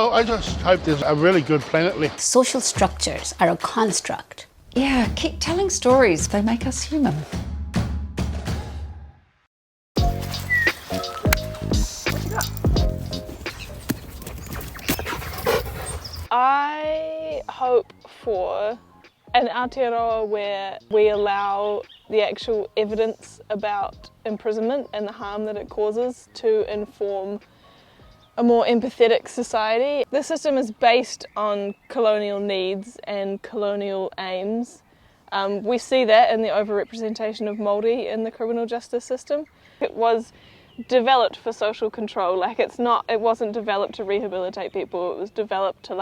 Oh, I just hope there's a really good planet. Social structures are a construct. Yeah, keep telling stories. They make us human. I hope for an Aotearoa where we allow the actual evidence about imprisonment and the harm that it causes to inform a more empathetic society. The system is based on colonial needs and colonial aims. We see that in the overrepresentation of Māori in the criminal justice system. It was developed for social control. It wasn't developed to rehabilitate people. It was developed to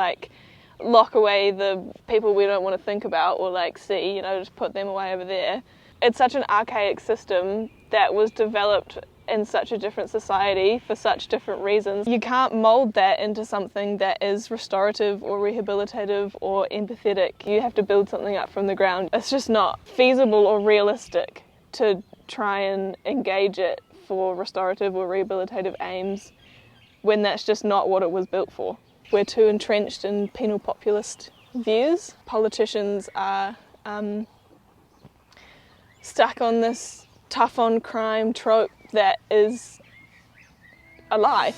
lock away the people we don't want to think about or see, just put them away over there. It's such an archaic system that was developed in such a different society for such different reasons. You can't mould that into something that is restorative or rehabilitative or empathetic. You have to build something up from the ground. It's just not feasible or realistic to try and engage it for restorative or rehabilitative aims when that's just not what it was built for. We're too entrenched in penal populist views. Politicians are stuck on this tough on crime trope that is a lie.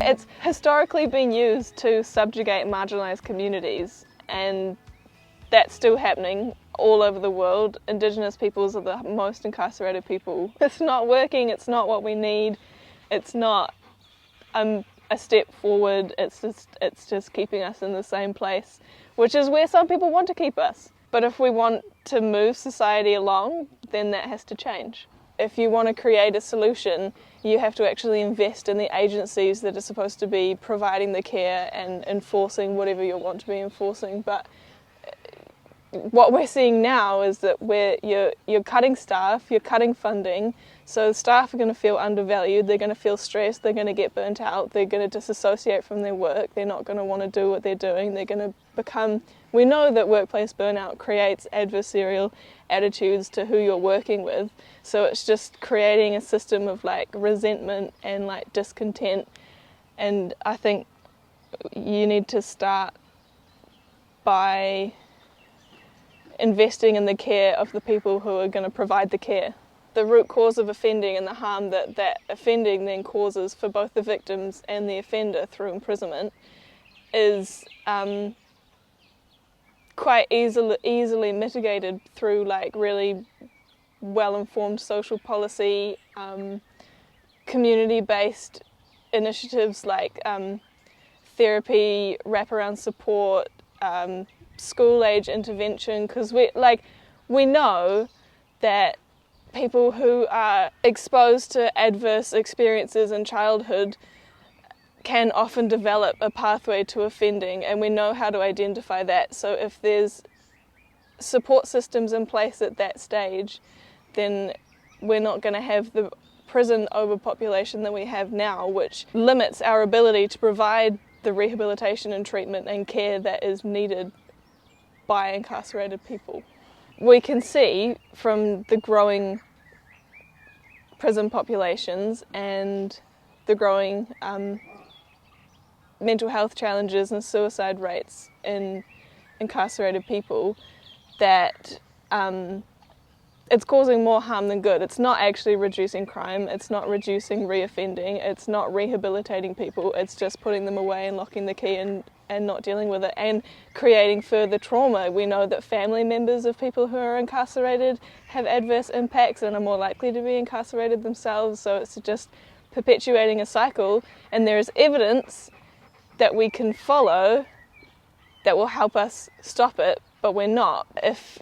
It's historically been used to subjugate marginalised communities, and that's still happening all over the world. Indigenous peoples are the most incarcerated people. It's not working, it's not what we need, it's not a step forward, it's just keeping us in the same place, which is where some people want to keep us. But if we want to move society along, then that has to change. If you want to create a solution, you have to actually invest in the agencies that are supposed to be providing the care and enforcing whatever you want to be enforcing. But what we're seeing now is that you're cutting staff, you're cutting funding, so staff are going to feel undervalued, they're going to feel stressed, they're going to get burnt out, they're going to disassociate from their work, they're not going to want to do what they're doing, they're going to become... We know that workplace burnout creates adversarial attitudes to who you're working with, so it's just creating a system of resentment and discontent, and I think you need to start by investing in the care of the people who are going to provide the care. The root cause of offending and the harm that offending then causes for both the victims and the offender through imprisonment is quite easily mitigated through really well-informed social policy, community-based initiatives like therapy, wraparound support, school-age intervention, because we know that people who are exposed to adverse experiences in childhood can often develop a pathway to offending, and we know how to identify that. So if there's support systems in place at that stage, then we're not going to have the prison overpopulation that we have now, which limits our ability to provide the rehabilitation and treatment and care that is needed by incarcerated people. We can see from the growing prison populations and the growing mental health challenges and suicide rates in incarcerated people that it's causing more harm than good. It's not actually reducing crime, it's not reducing reoffending, it's not rehabilitating people, it's just putting them away and locking the key and not dealing with it and creating further trauma. We know that family members of people who are incarcerated have adverse impacts and are more likely to be incarcerated themselves, so it's just perpetuating a cycle, and there is evidence that we can follow that will help us stop it, but we're not. If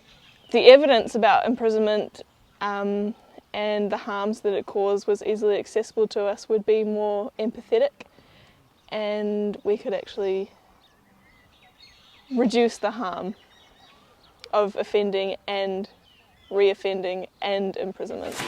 the evidence about imprisonment and the harms that it caused was easily accessible to us, we'd be more empathetic, and we could actually reduce the harm of offending and reoffending and imprisonment.